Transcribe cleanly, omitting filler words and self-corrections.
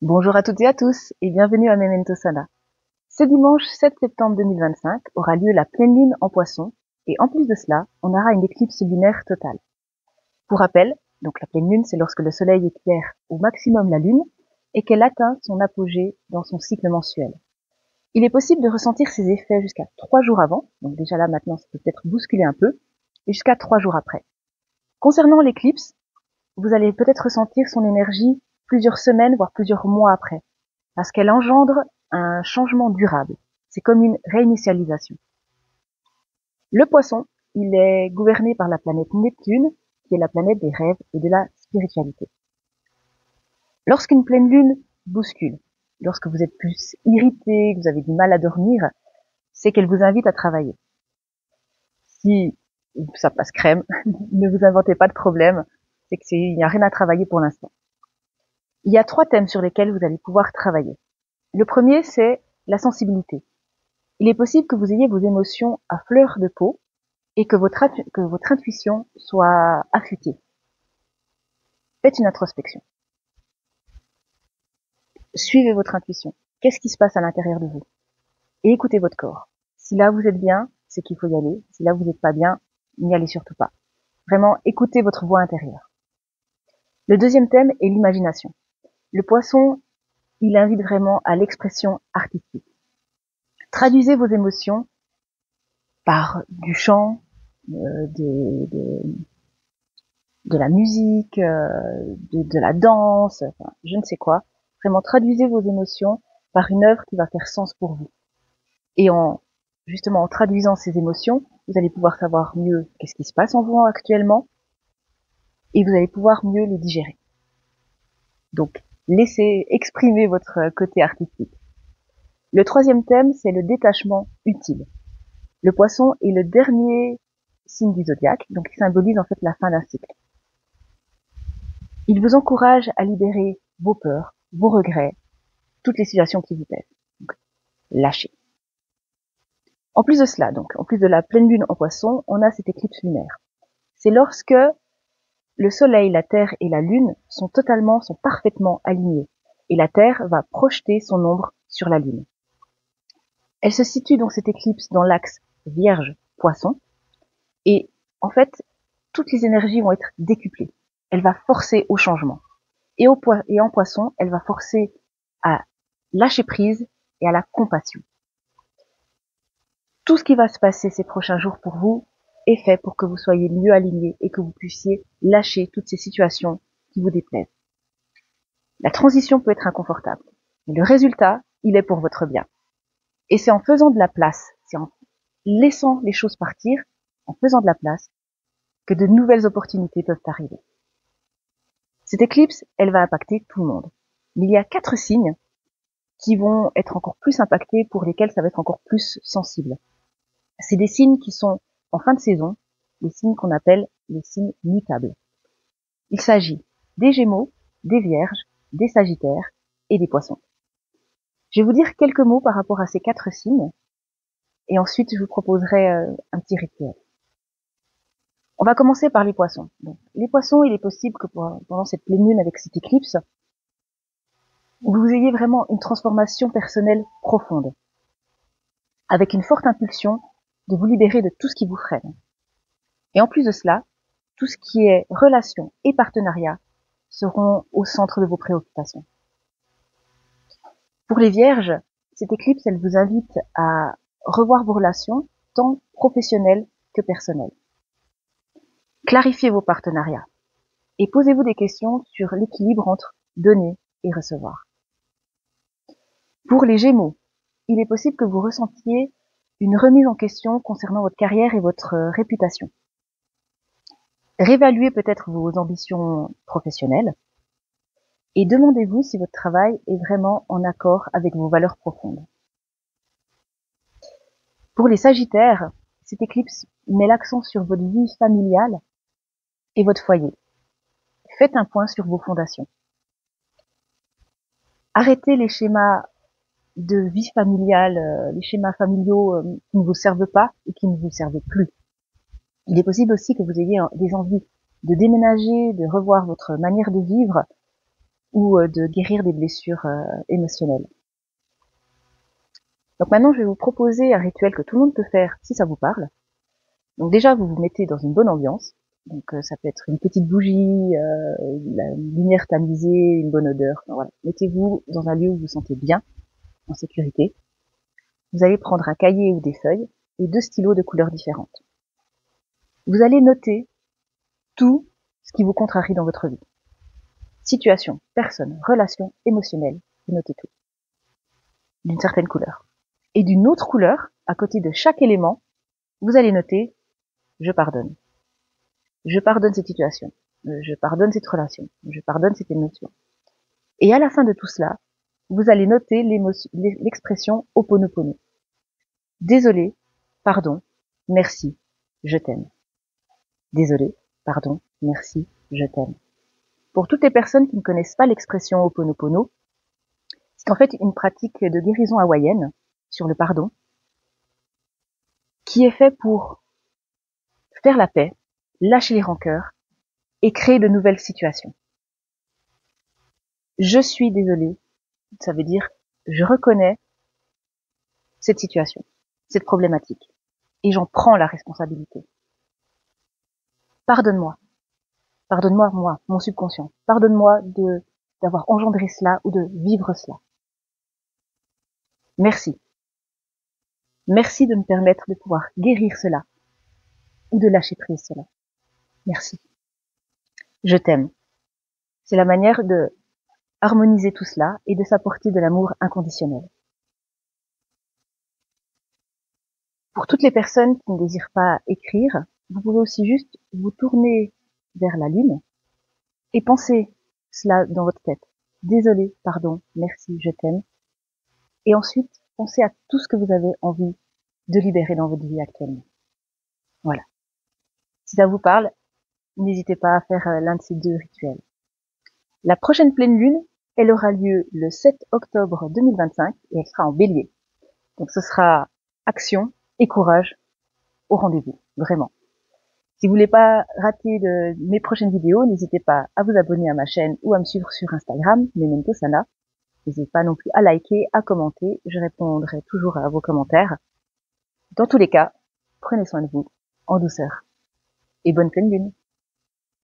Bonjour à toutes et à tous et bienvenue à Memento Sana. Ce dimanche 7 septembre 2025 aura lieu la pleine lune en Poisson et en plus de cela, on aura une éclipse lunaire totale. Pour rappel, donc la pleine lune, c'est lorsque le soleil éclaire au maximum la lune et qu'elle atteint son apogée dans son cycle mensuel. Il est possible de ressentir ses effets jusqu'à 3 jours avant, donc déjà là maintenant ça peut peut-être bousculer un peu, et jusqu'à 3 jours après. Concernant l'éclipse, vous allez peut-être ressentir son énergie plusieurs semaines, voire plusieurs mois après, parce qu'elle engendre un changement durable. C'est comme une réinitialisation. Le Poisson, il est gouverné par la planète Neptune, qui est la planète des rêves et de la spiritualité. Lorsqu'une pleine lune bouscule, lorsque vous êtes plus irrité, que vous avez du mal à dormir, c'est qu'elle vous invite à travailler. Si ça passe crème, ne vous inventez pas de problème, c'est qu'il n'y a rien à travailler pour l'instant. Il y a 3 thèmes sur lesquels vous allez pouvoir travailler. Le premier, c'est la sensibilité. Il est possible que vous ayez vos émotions à fleur de peau et que votre intuition soit affûtée. Faites une introspection. Suivez votre intuition. Qu'est-ce qui se passe à l'intérieur de vous? Et écoutez votre corps. Si là vous êtes bien, c'est qu'il faut y aller. Si là vous n'êtes pas bien, n'y allez surtout pas. Vraiment, écoutez votre voix intérieure. Le deuxième thème est l'imagination. Le Poisson, il invite vraiment à l'expression artistique. Traduisez vos émotions par du chant, de la musique, de la danse, enfin, je ne sais quoi. Vraiment, traduisez vos émotions par une œuvre qui va faire sens pour vous. Et justement, en traduisant ces émotions, vous allez pouvoir savoir mieux qu'est-ce qui se passe en vous actuellement et vous allez pouvoir mieux les digérer. Donc, laissez exprimer votre côté artistique. Le troisième thème, c'est le détachement utile. Le Poisson est le dernier signe du zodiaque, donc il symbolise en fait la fin d'un cycle. Il vous encourage à libérer vos peurs, vos regrets, toutes les situations qui vous pèsent. Donc, lâchez. En plus de cela, donc, en plus de la pleine lune en Poisson, on a cette éclipse lunaire. C'est lorsque le soleil, la terre et la lune sont parfaitement alignés. Et la terre va projeter son ombre sur la lune. Elle se situe donc cette éclipse dans l'axe Vierge-Poisson. Et en fait, toutes les énergies vont être décuplées. Elle va forcer au changement. Et en Poisson, elle va forcer à lâcher prise et à la compassion. Tout ce qui va se passer ces prochains jours pour vous est fait pour que vous soyez mieux alignés et que vous puissiez lâcher toutes ces situations qui vous déplaisent. La transition peut être inconfortable, mais le résultat, il est pour votre bien. Et c'est en faisant de la place, c'est en laissant les choses partir, en faisant de la place, que de nouvelles opportunités peuvent arriver. Cette éclipse, elle va impacter tout le monde. Mais il y a 4 signes qui vont être encore plus impactés, pour lesquels ça va être encore plus sensible. C'est des signes qui sont en fin de saison, les signes qu'on appelle les signes mutables. Il s'agit des Gémeaux, des Vierges, des Sagittaires et des Poissons. Je vais vous dire quelques mots par rapport à ces 4 signes et ensuite je vous proposerai un petit rituel. On va commencer par les Poissons. Donc, les Poissons, il est possible que pendant cette pleine lune avec cette éclipse, vous ayez vraiment une transformation personnelle profonde, avec une forte impulsion de vous libérer de tout ce qui vous freine. Et en plus de cela, tout ce qui est relations et partenariats seront au centre de vos préoccupations. Pour les Vierges, cette éclipse, elle vous invite à revoir vos relations, tant professionnelles que personnelles. Clarifiez vos partenariats et posez-vous des questions sur l'équilibre entre donner et recevoir. Pour les Gémeaux, il est possible que vous ressentiez une remise en question concernant votre carrière et votre réputation. Réévaluez peut-être vos ambitions professionnelles et demandez-vous si votre travail est vraiment en accord avec vos valeurs profondes. Pour les Sagittaires, cette éclipse met l'accent sur votre vie familiale et votre foyer. Faites un point sur vos fondations. Arrêtez les schémas de vie familiale, les schémas familiaux qui ne vous servent pas et qui ne vous servent plus. Il est possible aussi que vous ayez des envies de déménager, de revoir votre manière de vivre, ou de guérir des blessures émotionnelles. Donc maintenant, je vais vous proposer un rituel que tout le monde peut faire si ça vous parle. Donc déjà, vous vous mettez dans une bonne ambiance. Donc ça peut être une petite bougie, la lumière tamisée, une bonne odeur. Enfin, voilà. Mettez-vous dans un lieu où vous vous sentez bien, en sécurité. Vous allez prendre un cahier ou des feuilles et 2 stylos de couleurs différentes. Vous allez noter tout ce qui vous contrarie dans votre vie. Situation, personne, relation, émotionnelle. Vous notez tout. D'une certaine couleur. Et d'une autre couleur, à côté de chaque élément, vous allez noter « je pardonne ». Je pardonne cette situation. Je pardonne cette relation. Je pardonne cette émotion. Et à la fin de tout cela, vous allez noter l'expression Ho'oponopono. Désolé, pardon, merci, je t'aime. Désolé, pardon, merci, je t'aime. Pour toutes les personnes qui ne connaissent pas l'expression Ho'oponopono, c'est en fait une pratique de guérison hawaïenne sur le pardon qui est fait pour faire la paix, lâcher les rancœurs et créer de nouvelles situations. Je suis désolé, ça veut dire je reconnais cette situation, cette problématique, et j'en prends la responsabilité. Pardonne-moi. Pardonne-moi, moi, mon subconscient. Pardonne-moi d'avoir engendré cela ou de vivre cela. Merci. Merci de me permettre de pouvoir guérir cela ou de lâcher prise cela. Merci. Je t'aime. C'est la manière de harmoniser tout cela et de s'apporter de l'amour inconditionnel. Pour toutes les personnes qui ne désirent pas écrire, vous pouvez aussi juste vous tourner vers la lune et penser cela dans votre tête. Désolé, pardon, merci, je t'aime. Et ensuite, pensez à tout ce que vous avez envie de libérer dans votre vie actuellement. Voilà. Si ça vous parle, n'hésitez pas à faire l'un de ces 2 rituels. La prochaine pleine lune, elle aura lieu le 7 octobre 2025 et elle sera en bélier. Donc ce sera action et courage au rendez-vous, vraiment. Si vous voulez pas rater mes prochaines vidéos, n'hésitez pas à vous abonner à ma chaîne ou à me suivre sur Instagram, Memento Sana. N'hésitez pas non plus à liker, à commenter, je répondrai toujours à vos commentaires. Dans tous les cas, prenez soin de vous, en douceur. Et bonne pleine lune.